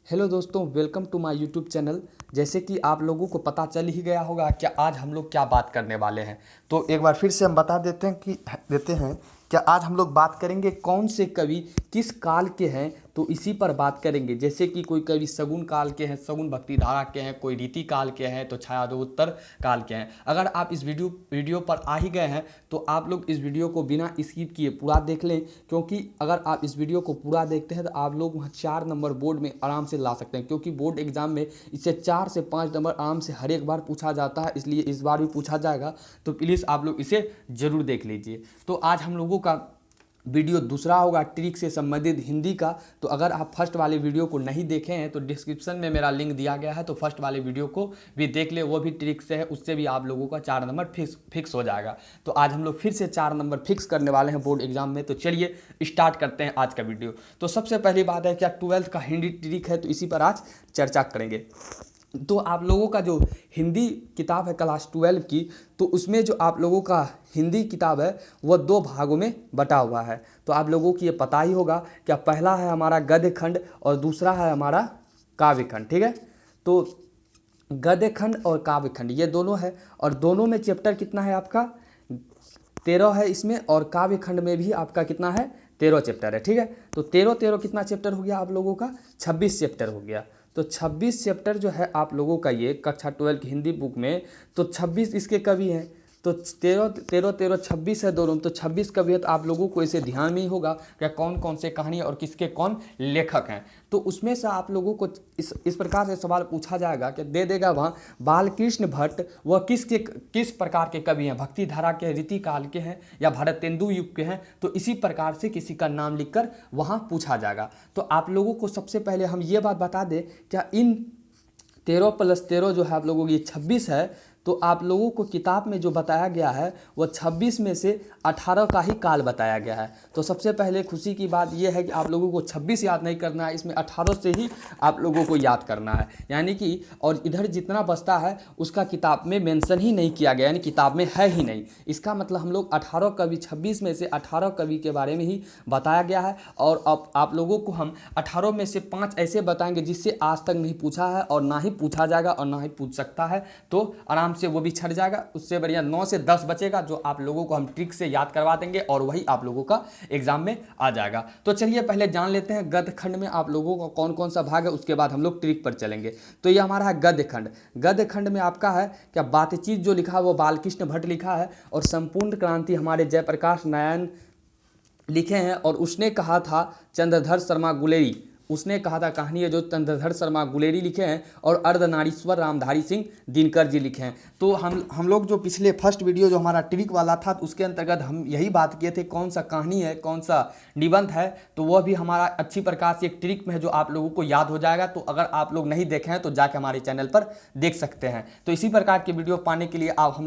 Hello दोस्तों, welcome to my YouTube channel. जैसे कि आप लोगों को पता चल ही गया होगा कि आज हम लोग क्या बात करने वाले हैं, तो एक बार फिर से हम बता देते हैं कि आज हम लोग बात करेंगे कौन से कवि किस काल के हैं। तो इसी पर बात करेंगे। जैसे कि कोई कवि शगुन काल के हैं, शगुन भक्तिधारा के हैं, कोई रीति काल के हैं, तो छायादोत्तर काल के हैं। अगर आप इस वीडियो पर आ ही गए हैं तो आप लोग इस वीडियो को बिना स्किप किए पूरा देख लें, क्योंकि अगर आप इस वीडियो को पूरा देखते हैं तो आप लोग वहाँ 4 नंबर बोर्ड में आराम से ला सकते हैं, क्योंकि बोर्ड एग्जाम में इससे 4 से 5 नंबर आराम से हर एक बार पूछा जाता है, इसलिए इस बार भी पूछा जाएगा। तो प्लीज़ आप लोग इसे ज़रूर देख लीजिए। तो आज हम लोगों का वीडियो दूसरा होगा ट्रिक से संबंधित हिंदी का। तो अगर आप फर्स्ट वाले वीडियो को नहीं देखे हैं तो डिस्क्रिप्शन में मेरा लिंक दिया गया है, तो फर्स्ट वाले वीडियो को भी देख ले, वो भी ट्रिक से है, उससे भी आप लोगों का 4 नंबर फिक्स हो जाएगा। तो आज हम लोग फिर से 4 नंबर फिक्स करने वाले हैं बोर्ड एग्जाम में। तो चलिए स्टार्ट करते हैं आज का वीडियो। तो सबसे पहली बात है, क्या 12th का हिंदी ट्रिक है, तो इसी पर आज चर्चा करेंगे। तो आप लोगों का जो हिंदी किताब है क्लास 12 की, तो उसमें जो आप लोगों का हिंदी किताब है वह 2 भागों में बटा हुआ है। तो आप लोगों को ये पता ही होगा कि पहला है हमारा गद्य खंड और दूसरा है हमारा काव्य खंड। ठीक है, तो गद्य खंड और काव्य खंड ये दोनों है, और दोनों में चैप्टर कितना है आपका 13 है इसमें, और काव्य खंड में भी आपका कितना है 13 चैप्टर है। ठीक है, तो 13 कितना चैप्टर हो गया आप लोगों का 26 चैप्टर हो गया। तो 26 चैप्टर जो है आप लोगों का ये कक्षा 12 की हिंदी बुक में, तो 26 इसके कवि हैं। तो 13 26 है दोनों, तो 26 कवि है। तो आप लोगों को इसे ध्यान में ही होगा कि कौन कौन से कहानी और किसके कौन लेखक हैं। तो उसमें से आप लोगों को इस प्रकार से सवाल पूछा जाएगा कि दे देगा वहाँ बालकृष्ण भट्ट वह किस प्रकार के कवि हैं, भक्ति धारा के, रीति काल के हैं, या भारतेंदु युग के हैं। तो इसी प्रकार से किसी का नाम लिखकर वहाँ पूछा जाएगा। तो आप लोगों को सबसे पहले हम ये बात बता दें, क्या इन 13 + 13 जो है आप लोगों की 26 है। तो आप लोगों को किताब में जो बताया गया है वह 26 में से 18 का ही काल बताया गया है। तो सबसे पहले खुशी की बात यह है कि आप लोगों को 26 याद नहीं करना है, इसमें 18 से ही आप लोगों को याद करना है, यानी कि और इधर जितना बचता है उसका किताब में मेंशन ही नहीं किया गया, यानी किताब में है ही नहीं। इसका मतलब हम लोग 18 कवि 26 में से 18 कवि के बारे में ही बताया गया है। और अब आप लोगों को हम 18 में से 5 ऐसे बताएंगे जिससे आज तक नहीं पूछा है और ना ही पूछा जाएगा और ना ही पूछ सकता है, तो आराम से वो भी छट जाएगा। उससे बढ़िया 9 से 10 बचेगा जो आप लोगों को हम ट्रिक से याद करवा देंगे, और वही आप लोगों का एग्जाम में आ जाएगा। तो चलिए पहले जान लेते हैं गद्य खंड में आप लोगों का कौन कौन सा भाग है, उसके बाद हम लोग ट्रिक पर चलेंगे। तो ये हमारा है गद्य खंड। गद्य खंड में आपका है क्या बातचीत जो लिखा है वो बालकृष्ण भट्ट लिखा है, और संपूर्ण क्रांति हमारे जयप्रकाश नारायण लिखे हैं। और उसने कहा था चंद्रधर शर्मा गुलेरी, उसने कहा था कहानी है जो चंद्रधर शर्मा गुलेरी लिखे हैं, और अर्धनारीश्वर रामधारी सिंह दिनकर जी लिखे हैं। तो हम लोग जो पिछले फर्स्ट वीडियो जो हमारा ट्रिक वाला था, तो उसके अंतर्गत हम यही बात किए थे कौन सा कहानी है कौन सा निबंध है, तो वह भी हमारा अच्छी प्रकार से एक ट्रिक में है जो आप लोगों को याद हो जाएगा। तो अगर आप लोग नहीं देखे हैं तो जाके हमारे चैनल पर देख सकते हैं। तो इसी प्रकार के वीडियो पाने के लिए आप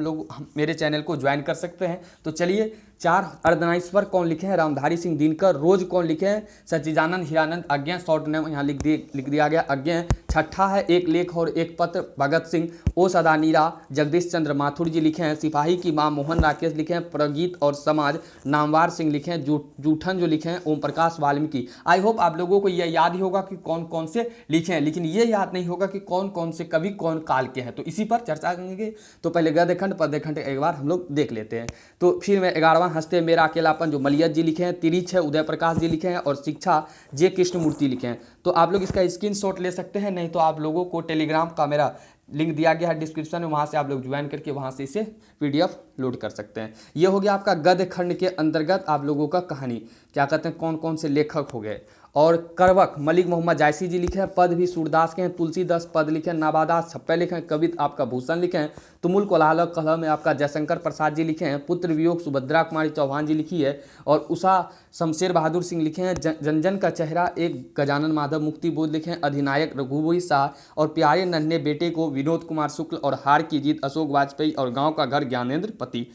मेरे चैनल को ज्वाइन कर सकते हैं। तो चलिए 4 अर्धनारीश्वर कौन लिखे हैं, रामधारी सिंह दिनकर। रोज कौन लिखे हैं, सच्चिदानंद हीरानंद। अज्ञा शॉर्ट नेम यहाँ लिख दिया गया अज्ञा। छठा है एक लेख और एक पत्र, भगत सिंह। ओ सदा नीरा जगदीश चंद्र माथुर जी लिखे हैं। सिपाही की माँ मोहन राकेश लिखे हैं। प्रगीत और समाज नामवार सिंह लिखे हैं। जूठन जो लिखे हैं ओम प्रकाश वाल्मीकि। आई होप आप लोगों को यह याद ही होगा कि कौन कौन से लिखे हैं, लेकिन ये याद नहीं होगा कि कौन कौन से कवि कौन काल के हैं। तो इसी पर चर्चा करेंगे। तो पहले गद्य खंड पद्य खंड एक बार हम लोग देख लेते हैं। तो फिर मैं 11वां हंसते मेरा अकेलापन जो मलियत जी लिखे हैं। तिरिछ है उदय प्रकाश जी लिखे हैं, और शिक्षा जे कृष्णमूर्ति लिखे हैं। तो आप लोग इसका स्क्रीनशॉट ले सकते हैं, नहीं तो आप लोगों को टेलीग्राम का मेरा लिंक दिया गया है डिस्क्रिप्शन में, वहाँ से आप लोग ज्वाइन करके वहाँ से इसे PDF लोड कर सकते हैं। ये हो गया आपका गद्य खंड के अंतर्गत आप लोगों का कहानी, क्या कहते हैं कौन कौन से लेखक हो गए। और करवक मलिक मोहम्मद जायसी जी लिखे हैं। पद भी सूरदास के हैं। तुलसीदास पद लिखे हैं। नाबादास छप्पे लिखे हैं। कवित आपका भूषण लिखे हैं। तुमुल कोलाहल कलह में आपका जयशंकर प्रसाद जी लिखे हैं। पुत्र वियोग सुभद्रा कुमारी चौहान जी लिखी है। और उषा शमशेर बहादुर सिंह लिखे हैं। जनजन का चेहरा एक गजानन माधव मुक्ति बोध लिखे हैं। अधिनायक रघुवीर शाह, और प्यारे नन्हे बेटे को विनोद कुमार शुक्ल, और हार की जीत अशोक वाजपेयी, और गाँव का घर ज्ञानेंद्र पति।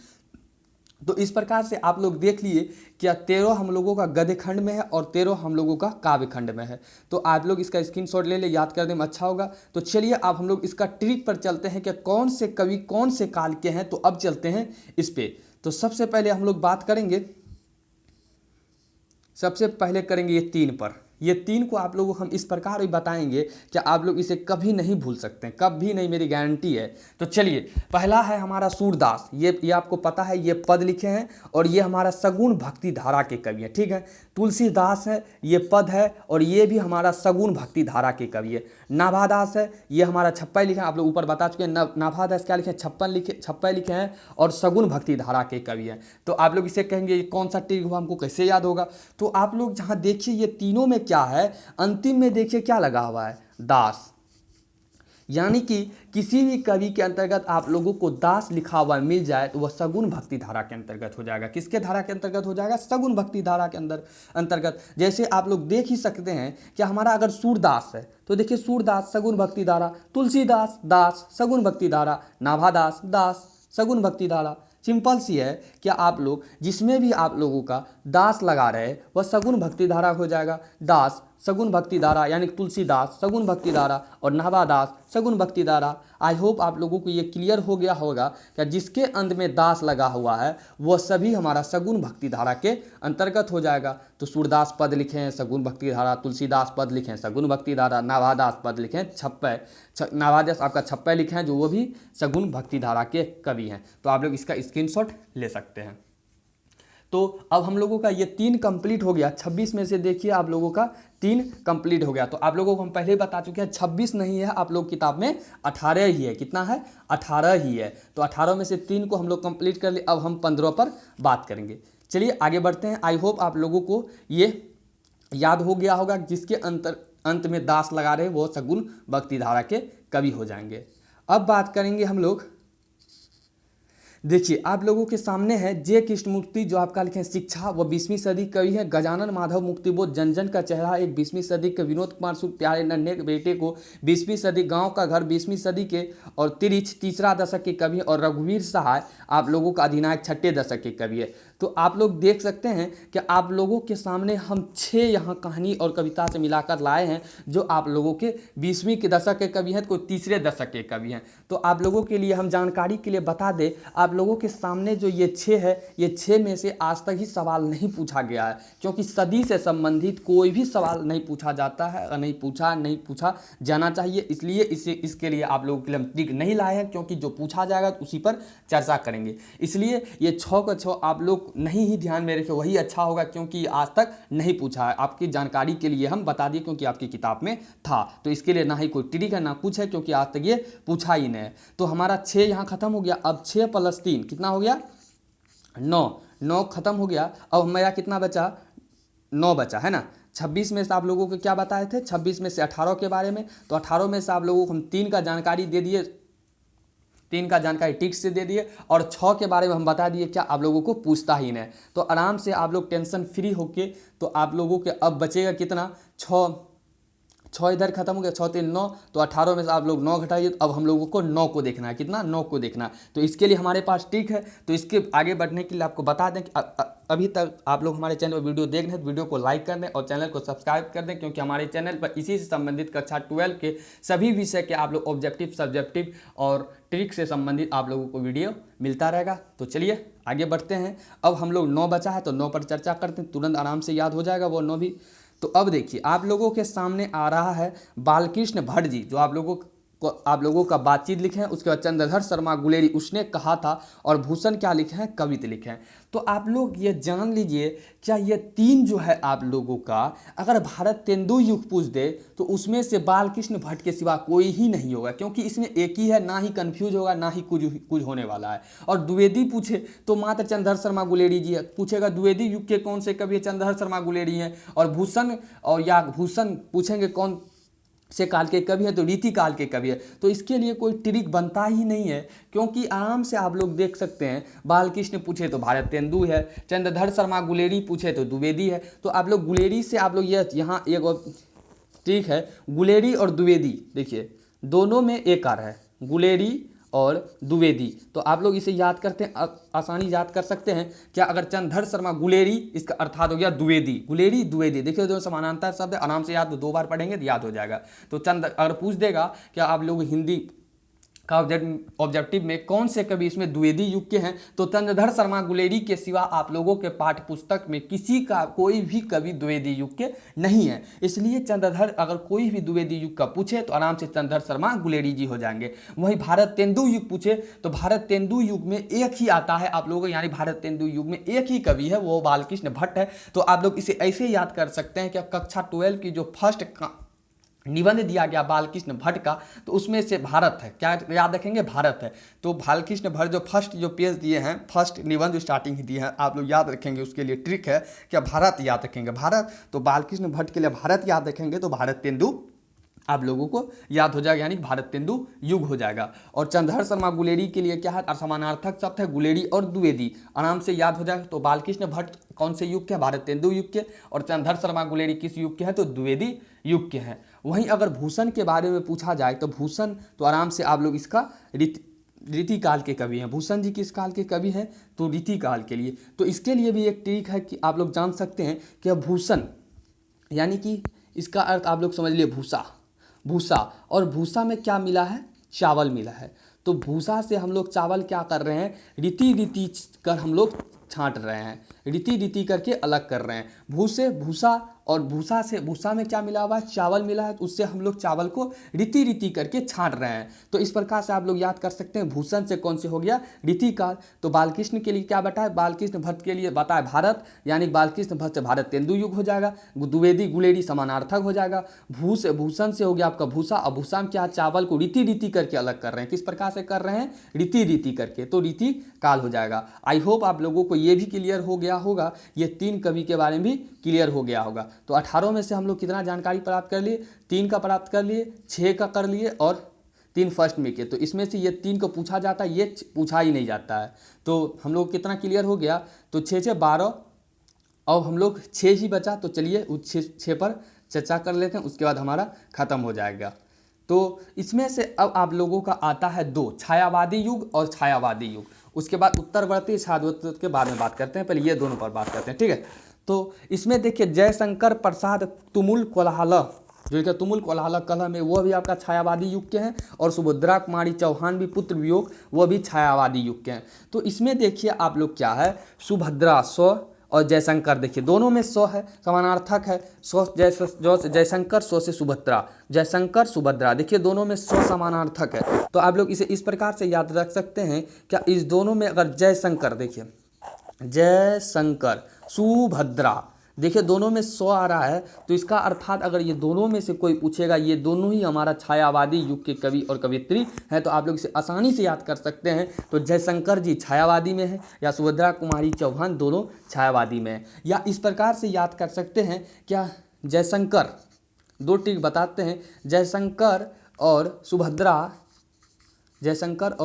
तो इस प्रकार से आप लोग देख लिए क्या 13 हम लोगों का गद्य खंड में है और 13 हम लोगों का काव्य खंड में है। तो आप लोग इसका स्क्रीनशॉट ले ले, याद करने में अच्छा होगा। तो चलिए अब हम लोग इसका ट्रिक पर चलते हैं कि कौन से कवि कौन से काल के हैं। तो अब चलते हैं इस पे। तो सबसे पहले हम लोग बात करेंगे, सबसे पहले करेंगे ये 3 पर। ये 3 को आप लोगों को हम इस प्रकार भी बताएंगे कि आप लोग इसे कभी नहीं भूल सकते, कभी नहीं, मेरी गारंटी है। तो चलिए, पहला है हमारा सूरदास। ये आपको पता है, ये पद लिखे हैं और ये हमारा सगुण भक्ति धारा के कवि है, ठीक है। तुलसीदास है, ये पद है और ये भी हमारा सगुण भक्ति धारा के कवि है। नाभादास है, ये हमारा छप्पै लिखे हैं, आप लोग ऊपर बता चुके हैं। नाभादास क्या लिखे हैं, छप्पै लिखे हैं और सगुण भक्ति धारा के कवि हैं। तो आप लोग इसे कहेंगे कौन सा ट्रिक हुआ, हमको कैसे याद होगा। तो आप लोग जहाँ देखिए ये तीनों में क्या है, अंतिम में देखिए क्या लगा हुआ है, दास। यानी कि किसी भी कवि के अंतर्गत आप लोगों को दास लिखा हुआ मिल जाए तो वह सगुण भक्ति धारा के अंतर्गत हो जाएगा। किसके धारा के अंतर्गत हो जाएगा, सगुण भक्ति धारा के अंतर्गत। जैसे आप लोग देख ही सकते हैं कि हमारा अगर सूरदास है तो देखिए सूरदास सगुण भक्ति धारा, तुलसीदास दास सगुण भक्ति धारा, नाभादास दास सगुण भक्ति धारा। सिंपल सी है कि आप लोग जिसमें भी आप लोगों का दास लगा रहे वह सगुण भक्ति धारा हो जाएगा। दास सगुण भक्ति धारा यानी तुलसीदास सगुण भक्ति धारा और नाभादास सगुण भक्ति धारा। आई होप आप लोगों को ये क्लियर हो गया होगा कि जिसके अंत में दास लगा हुआ है वह सभी हमारा सगुण भक्ति धारा के अंतर्गत हो जाएगा। तो सूरदास पद लिखे हैं सगुण भक्ति धारा, तुलसीदास पद लिखे हैं सगुण भक्ति धारा, नाभादास पद लिखे हैं छप्पै, नाभादास आपका छप्पै लिखे हैं जो वो भी सगुण भक्ति धारा के कवि हैं। तो आप लोग इसका स्क्रीनशॉट ले सकते हैं। तो अब हम लोगों का ये 3 कंप्लीट हो गया। 26 में से देखिए आप लोगों का 3 कंप्लीट हो गया। तो आप लोगों को हम पहले ही बता चुके हैं 26 नहीं है, आप लोग किताब में 18 ही है। कितना है, 18 ही है। तो 18 में से 3 को हम लोग कंप्लीट कर लिए। अब हम 15 पर बात करेंगे। चलिए आगे बढ़ते हैं। आई होप आप लोगों को ये याद हो गया होगा, जिसके अंत में दास लगा रहे वो सगुण भक्ति धारा के कवि हो जाएंगे। अब बात करेंगे हम लोग, देखिए आप लोगों के सामने है जे कृष्णमूर्ति जो आपका लिखे हैं शिक्षा, वो 20वीं सदी कवि है। गजानन माधव मुक्तिबोध जन जन का चेहरा एक 20वीं सदी के। विनोद कुमार सुख प्यारे नन्हे बेटे को 20वीं सदी। गांव का घर 20वीं सदी के और तिरिछ तीसरा दशक के कवि। और रघुवीर सहाय आप लोगों का अधिनायक 6ठे दशक के कवि है। तो आप लोग देख सकते हैं कि आप लोगों के सामने हम 6 यहाँ कहानी और कविता से मिलाकर लाए हैं जो आप लोगों के 20वीं के दशक के कवि हैं, कोई तीसरे दशक के कवि हैं। तो आप लोगों के लिए हम जानकारी के लिए बता दें, आप लोगों के सामने जो ये 6 है, ये 6 में से आज तक ही सवाल नहीं पूछा गया है, क्योंकि सदी से संबंधित कोई भी सवाल नहीं पूछा जाता है और नहीं पूछा जाना चाहिए। इसलिए इसके लिए आप लोगों के लिए हम ट्रिक नहीं लाए हैं, क्योंकि जो पूछा जाएगा तो उसी पर चर्चा करेंगे। इसलिए ये 6 का 6 आप लोग नहीं ही ध्यान में रखें, वही अच्छा होगा, क्योंकि आज तक नहीं पूछा है। आपकी जानकारी के लिए हम बता दिए, क्योंकि आपकी किताब में था। तो इसके लिए ना ही कोई ट्रिक है ना कुछ है, क्योंकि आज तक ये पूछा ही नहीं है। तो हमारा 6 यहाँ खत्म हो गया। अब 6 + 3 कितना हो गया, 9 खत्म हो गया। अब मेरा कितना बचा, 9 बचा है ना। 26 में से आप लोगों को क्या बताए थे, 26 में से 18 के बारे में। तो 18 में से आप लोगों को हम 3 का जानकारी दे दिए, 3 का जानकारी ठीक से दे दिए। और 6 के बारे में हम बता दिए, क्या आप लोगों को पूछता ही नहीं। तो आराम से आप लोग टेंशन फ्री होके, तो आप लोगों के अब बचेगा कितना, 6 इधर खत्म हो गया, 6 3 9। तो 18 में से आप लोग 9 घटाइए। अब हम लोगों को 9 को देखना है, कितना, 9 को देखना है। तो इसके लिए हमारे पास ट्रिक है। तो इसके आगे बढ़ने के लिए आपको बता दें कि अभी तक आप लोग हमारे चैनल पर वीडियो देख रहे हैं तो वीडियो को लाइक कर दें और चैनल को सब्सक्राइब कर दें, क्योंकि हमारे चैनल पर इसी से संबंधित कक्षा 12 के सभी विषय के आप लोग ऑब्जेक्टिव, सब्जेक्टिव और ट्रिक से संबंधित आप लोगों को वीडियो मिलता रहेगा। तो चलिए आगे बढ़ते हैं। अब हम लोग 9 बचा है तो 9 पर चर्चा करते हैं, तुरंत आराम से याद हो जाएगा वो 9 भी। तो अब देखिए आप लोगों के सामने आ रहा है बालकृष्ण भट्ट जी, जो आप लोगों का बातचीत लिखे हैं। उसके बाद चंद्रधर शर्मा गुलेरी उसने कहा था, और भूषण क्या लिखे हैं, कविता लिखे हैं। तो आप लोग ये जान लीजिए, क्या ये 3 जो है आप लोगों का, अगर भारत तेंदु युग पूछ दे तो उसमें से बालकृष्ण भट्ट के सिवा कोई ही नहीं होगा, क्योंकि इसमें एक ही है, ना ही कन्फ्यूज होगा ना ही कुछ होने वाला है। और द्विवेदी पूछे तो मात्र चंद्रधर शर्मा गुलेरी जी है, पूछेगा द्विवेदी युग के कौन से कवि है, चंद्रधर शर्मा गुलेरी हैं। और भूषण पूछेंगे कौन से काल के कवि है, तो रीति काल के कवि है। तो इसके लिए कोई ट्रिक बनता ही नहीं है, क्योंकि आराम से आप लोग देख सकते हैं। बालकृष्ण पूछे तो भारत तेंदु है, चंद्रधर शर्मा गुलेरी पूछे तो द्विवेदी है। तो आप लोग गुलेरी से आप लोग यहाँ एक और ट्रिक है, गुलेरी और द्विवेदी, देखिए दोनों में एक है, गुलेरी और द्विवेदी। तो आप लोग इसे याद करते हैं, आसानी याद कर सकते हैं। क्या, अगर चंद्रधर शर्मा गुलेरी, इसका अर्थात हो गया द्विवेदी, गुलेरी द्विवेदी। देखिए दोनों समानांतर शब्द आराम से याद, 2 बार पढ़ेंगे तो याद हो जाएगा। तो अगर पूछ देगा क्या आप लोग हिंदी का ऑब्जेक्टिव में कौन से कवि इसमें द्विवेदी युग के हैं, तो चंद्रधर शर्मा गुलेरी के सिवा आप लोगों के पाठ्य पुस्तक में किसी का कोई भी कवि द्विवेदी युग के नहीं है। इसलिए चंद्रधर अगर कोई भी द्विवेदी युग का पूछे तो आराम से चंद्रधर शर्मा गुलेरी जी हो जाएंगे। वहीं भारत तेंदु युग पूछे तो भारत तेंदु युग में एक ही आता है आप लोगों, यानी भारत तेंदु युग में एक ही कवि है, वो बालकृष्ण भट्ट है। तो आप लोग इसे ऐसे याद कर सकते हैं कि कक्षा 12 की जो फर्स्ट निबंध दिया गया बालकृष्ण भट्ट का, तो उसमें से भारत है, क्या याद रखेंगे, भारत है। तो बालकृष्ण भट्ट जो फर्स्ट जो पेज दिए हैं, फर्स्ट निबंध जो स्टार्टिंग दिए हैं, आप लोग याद रखेंगे। उसके लिए ट्रिक है क्या, भारत याद रखेंगे, भारत। तो बालकृष्ण भट्ट के लिए भारत याद रखेंगे तो भारत तेंदु आप लोगों को याद हो जाएगा, यानी भारत तेंदु युग हो जाएगा। और चंद्रधर शर्मा गुलेरी के लिए क्या है, समानार्थक शब्द है गुलेरी और द्विवेदी, आराम से याद हो जाएगा। तो बालकृष्ण भट्ट कौन से युग के हैं, भारत तेंदु युग के, और चंद्रधर शर्मा गुलेरी किस युग के हैं, तो द्विवेदी युग के हैं। वहीं अगर भूषण के बारे में पूछा जाए तो भूषण तो आराम से आप लोग इसका रीतिकाल के कवि हैं। भूषण जी किस काल के कवि हैं, तो रीतिकाल के लिए। तो इसके लिए भी एक ट्रिक है कि आप लोग जान सकते हैं कि भूषण यानी कि इसका अर्थ आप लोग समझ लिए भूसा, भूसा, और भूसा में क्या मिला है, चावल मिला है। तो भूसा से हम लोग चावल क्या कर रहे हैं, रीति रीति कर हम लोग छांट रहे हैं, रीति रीति करके अलग कर रहे हैं। भूसे भूसा, और भूसा से भूसा में क्या मिला हुआ है, चावल मिला है, तो उससे हम लोग चावल को रीति रीति करके छांट रहे हैं। तो इस प्रकार से आप लोग याद कर सकते हैं। भूषण से कौन से हो गया, रीतिकाल। तो बालकृष्ण के लिए क्या बताया, बालकृष्ण भट्ट के लिए बताया भारत, यानी बालकृष्ण भट्ट से भारत तेंदु युग हो जाएगा। द्विवेदी गुलेरी समानार्थक हो जाएगा। भूषण से हो गया आपका भूसा, और भूसा में क्या, चावल को रीति रीति करके अलग कर रहे हैं। किस प्रकार से कर रहे हैं, रीति रीति करके, तो रीति काल हो जाएगा। आई होप आप लोगों को ये भी क्लियर हो गया होगा, ये 3 कवि के बारे में भी क्लियर हो गया होगा। तो 18 में से हम लोग कितना जानकारी प्राप्त कर लिए, 3 का प्राप्त कर लिए, 6 का कर लिए और 3 फर्स्ट में के। तो इसमें से ये 3 को पूछा जाता है, ये पूछा ही नहीं जाता है। तो हम लोग कितना क्लियर हो गया, तो 6 से 12, और हम लोग 6 ही बचा। तो चलिए उस 6 पर चर्चा कर लेते हैं, उसके बाद हमारा खत्म हो जाएगा। तो इसमें से अब आप लोगों का आता है 2, छायावादी युग और छायावादी युग। उसके बाद उत्तरवर्ती छायावर्ती के बाद में बात करते हैं, पहले ये दोनों पर बात करते हैं, ठीक है। तो इसमें देखिए जयशंकर प्रसाद तुमुल कोल्हाला, जो कि तुमुल कोल्हाला कलह में, वो भी आपका छायावादी युग के हैं। और सुभद्रा कुमारी चौहान भी पुत्र वियोग, वो भी छायावादी युग के हैं। तो इसमें देखिए आप लोग क्या है, सुभद्रा 100 और जयशंकर, देखिए दोनों में 100 है, समानार्थक है। 100 जयशंकर, 100 से सुभद्रा, जयशंकर सुभद्रा, देखिए दोनों में 100 समानार्थक है। तो आप लोग इसे इस प्रकार से याद रख सकते हैं क्या, इस दोनों में अगर जयशंकर, देखिए जयशंकर सुभद्रा, देखिए दोनों में 100 आ रहा है, तो इसका अर्थात अगर ये दोनों में से कोई पूछेगा, ये दोनों ही हमारा छायावादी युग के कवि और कवियत्री हैं, तो आप लोग इसे आसानी से याद कर सकते हैं। तो जयशंकर जी छायावादी में है, या सुभद्रा कुमारी चौहान दोनों छायावादी में है। या इस प्रकार से याद कर सकते हैं क्या, जयशंकर, 2 ट्रिक बताते हैं, जयशंकर और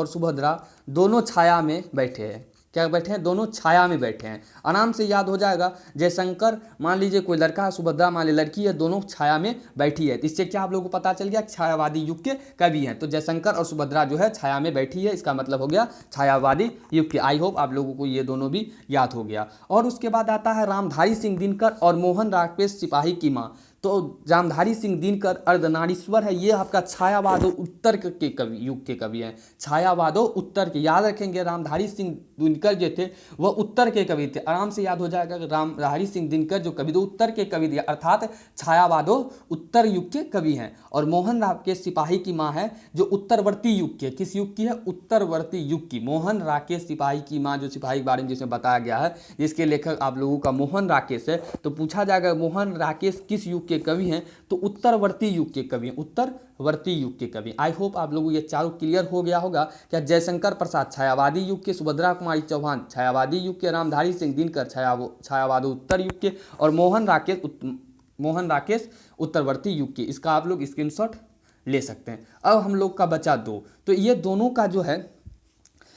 सुभद्रा दोनों छाया में बैठे हैं। क्या बैठे हैं, दोनों छाया में बैठे हैं। आराम से याद हो जाएगा। जयशंकर मान लीजिए कोई लड़का है, सुभद्रा मान लीजिए लड़की है, दोनों छाया में बैठी है। तो इससे क्या आप लोगों को पता चल गया, छायावादी युग के कवि हैं। तो जयशंकर और सुभद्रा जो है छाया में बैठी है, इसका मतलब हो गया छायावादी युग के। आई होप आप लोगों को ये दोनों भी याद हो गया। और उसके बाद आता है रामधारी सिंह दिनकर और मोहन राकेश सिपाही की माँ। तो रामधारी सिंह दिनकर अर्धनारीश्वर है, ये आपका छायावादो उत्तर के कवि युग के कवि हैं। छायावादो उत्तर के, याद रखेंगे रामधारी सिंह दिनकर जो थे वह उत्तर के कवि थे। आराम से याद हो जाएगा कि रामधारी सिंह दिनकर जो कवि थे उत्तर के कवि थे, अर्थात छायावादो उत्तर युग के कवि हैं। और मोहन राकेश सिपाही की माँ है जो उत्तरवर्ती युग के, किस युग की है, उत्तरवर्ती युग की। मोहन राकेश सिपाही की माँ, जो सिपाही के बारे में जिसमें बताया गया है, जिसके लेखक आप लोगों का मोहन राकेश है। तो पूछा जाएगा मोहन राकेश किस युग के कवि हैं, तो उत्तरवर्ती युग के कवि हैं, उत्तरवर्ती युग के कवि। आई होप आप लोगों को ये चारों क्लियर हो गया होगा। क्या जयशंकर प्रसाद छायावादी युग के, सुभद्रा कुमारी चौहान छायावादी युग के, रामधारी सिंह दिनकर छायावादी उत्तर युग के, और मोहन राकेश उत्तरवर्ती युग के। इसका आप लोग स्क्रीनशॉट ले सकते हैं। अब हम लोग का बचा 2, तो ये दोनों का जो है,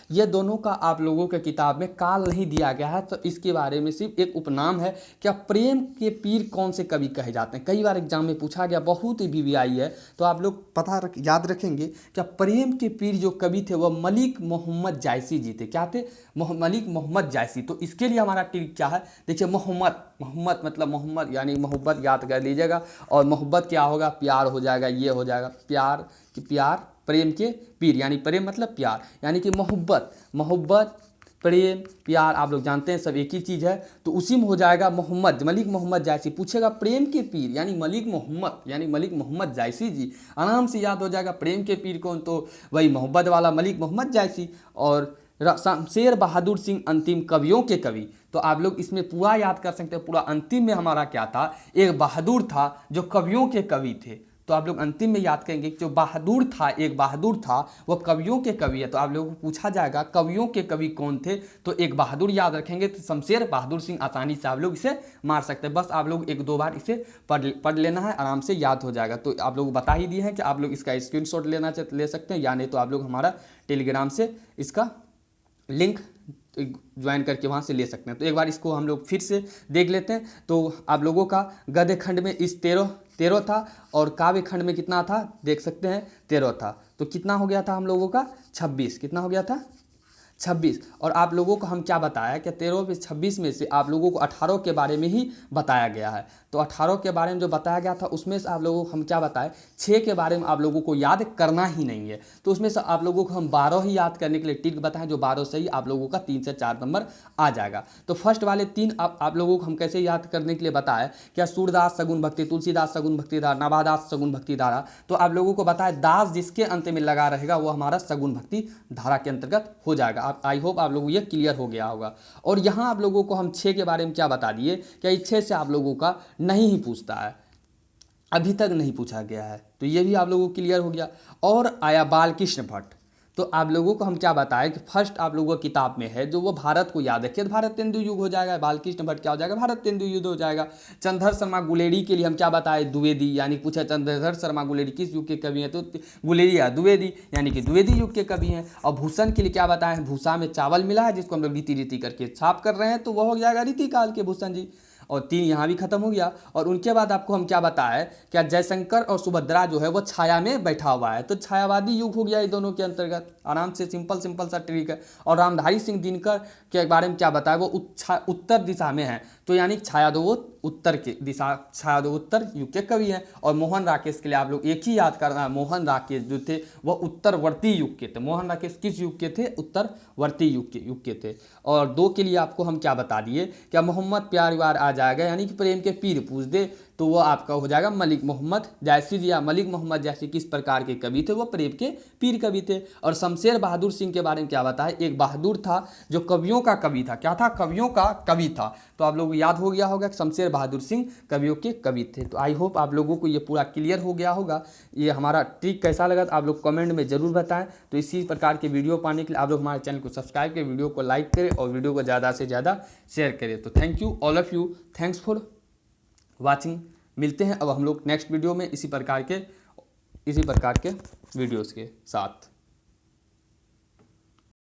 ये दोनों का आप लोगों के किताब में काल नहीं दिया गया है, तो इसके बारे में सिर्फ एक उपनाम है। क्या प्रेम के पीर कौन से कवि कहे जाते हैं, कई बार एग्जाम में पूछा गया, बहुत ही BBI है। तो आप लोग याद रखेंगे क्या प्रेम के पीर जो कवि थे वह मलिक मोहम्मद जायसी जी थे। क्या थे, मलिक मोहम्मद जायसी। तो इसके लिए हमारा ट्रिक क्या है, देखिए मोहम्मद मतलब मोहम्मद यानी मोहब्बत याद कर लीजिएगा, और मोहब्बत क्या होगा, प्यार हो जाएगा, ये हो जाएगा प्यार कि प्यार प्रेम के पीर, यानी प्रेम मतलब प्यार, यानी कि मोहब्बत, मोहब्बत प्रेम प्यार आप लोग जानते हैं सब एक ही चीज़ है। तो उसी में हो जाएगा मोहम्मद, मलिक मोहम्मद जायसी। पूछेगा प्रेम के पीर यानी मलिक मोहम्मद, यानी मलिक मोहम्मद जायसी जी, आराम से याद हो जाएगा। प्रेम के पीर कौन, तो वही मोहब्बत वाला मलिक मोहम्मद जायसी। और शमशेर बहादुर सिंह अंतिम कवियों के कवि, तो आप लोग इसमें पूरा याद कर सकते हैं। पूरा अंतिम में हमारा क्या था, एक बहादुर था जो कवियों के कवि थे। तो आप लोग अंतिम में याद करेंगे कि जो बहादुर था, एक बहादुर था वो कवियों के कवि है। तो आप लोगों को पूछा जाएगा कवियों के कवि कौन थे, तो एक बहादुर याद रखेंगे तो शमशेर बहादुर सिंह आसानी से आप लोग इसे मार सकते हैं। बस आप लोग एक दो बार इसे पढ़ लेना है, आराम से याद हो जाएगा। तो आप लोग बता ही दिए हैं कि आप लोग इसका स्क्रीनशॉट ले सकते हैं, या नहीं तो आप लोग हमारा टेलीग्राम से इसका लिंक ज्वाइन करके वहाँ से ले सकते हैं। तो एक बार इसको हम लोग फिर से देख लेते हैं। तो आप लोगों का गद्य खंड में इस 13 था, और काव्य खंड में कितना था देख सकते हैं 13 था। तो कितना हो गया था हम लोगों का 26, कितना हो गया था 26। और आप लोगों को हम क्या बताया कि 13 में 26 में से आप लोगों को 18 के बारे में ही बताया गया है। तो 18 के बारे में जो बताया गया था उसमें से आप लोगों को हम क्या बताएं, 6 के बारे में आप लोगों को याद करना ही नहीं है। तो उसमें से आप लोगों को हम 12 ही याद करने के लिए ट्रिक बताएं, जो 12 से ही आप लोगों का 3 से 4 नंबर आ जाएगा। तो फर्स्ट वाले 3 आप लोगों को हम कैसे याद करने के लिए बताया, क्या सूरदास सगुन भक्ति, तुलसीदास सगुन भक्ति धारा, नवादास सगुन भक्ति धारा। तो आप लोगों को बताया दास जिसके अंत में लगा रहेगा वो हमारा सगुन भक्ति धारा के अंतर्गत हो जाएगा। आई होप आप लोगों को ये क्लियर हो गया होगा। और यहाँ आप लोगों को हम 6 के बारे में क्या बता दिए, क्या 6 से आप लोगों का नहीं ही पूछता है, अभी तक नहीं पूछा गया है। तो ये भी आप लोगों को क्लियर हो गया। और आया बालकृष्ण भट्ट, तो आप लोगों को हम क्या बताएं कि फर्स्ट आप लोगों की किताब में है जो वो भारत को याद रखे, भारत तेंदु युग हो जाएगा। बालकृष्ण भट्ट क्या हो जाएगा, भारत तेंदु युग हो जाएगा। चंद्रधर शर्मा गुलेरी के लिए हम क्या बताए, द्विवेदी, यानी पूछा चंद्रधर शर्मा गुलेरी किस युग के कवि हैं, तो गुलेरी या द्विवेदी, यानी कि द्विवेदी युग के कवि हैं। और भूषण के लिए क्या बताएं, भूषा में चावल मिला है जिसको हम लोग रीति रीति करके छाप कर रहे हैं, तो वह हो जाएगा रीति काल के भूषण जी। और 3 यहाँ भी खत्म हो गया। और उनके बाद आपको हम क्या बताएं, क्या जयशंकर और सुभद्रा जो है वो छाया में बैठा हुआ है, तो छायावादी युग हो गया ये दोनों के अंतर्गत। आराम से सिंपल सा ट्रिक है। और रामधारी सिंह दिनकर के बारे में क्या बताया, वो उत्तर दिशा में है, तो यानी छायादो उत्तर के दिशा, छायादो उत्तर युग के कवि हैं। और मोहन राकेश के लिए आप लोग एक ही याद करना है, मोहन राकेश जो थे वह उत्तरवर्ती युग के थे। मोहन राकेश किस युग के थे, उत्तरवर्ती युग के थे। और 2 के लिए आपको हम क्या बता दिए, क्या मोहम्मद प्यार आ जाएगा, यानी कि प्रेम के पीर पूछ दे, तो वो आपका हो जाएगा मलिक मोहम्मद जायसी जी। या मलिक मोहम्मद जायसी किस प्रकार के कवि थे, वो प्रेम के पीर कवि थे। और शमशेर बहादुर सिंह के बारे में क्या बताया, एक बहादुर था जो कवियों का कवि था। क्या था, कवियों का कवि था। तो आप लोगों को याद हो गया होगा कि शमशेर बहादुर सिंह कवियों के कवि थे। तो आई होप आप लोगों को ये पूरा क्लियर हो गया होगा। ये हमारा ट्रिक कैसा लगा आप लोग कमेंट में ज़रूर बताएं। तो इसी प्रकार के वीडियो पाने के लिए आप लोग हमारे चैनल को सब्सक्राइब करें, वीडियो को लाइक करें और वीडियो को ज़्यादा से ज़्यादा शेयर करें। तो thank you all of you, thanks for watching. मिलते हैं अब हम लोग नेक्स्ट वीडियो में इसी प्रकार के वीडियोस के साथ।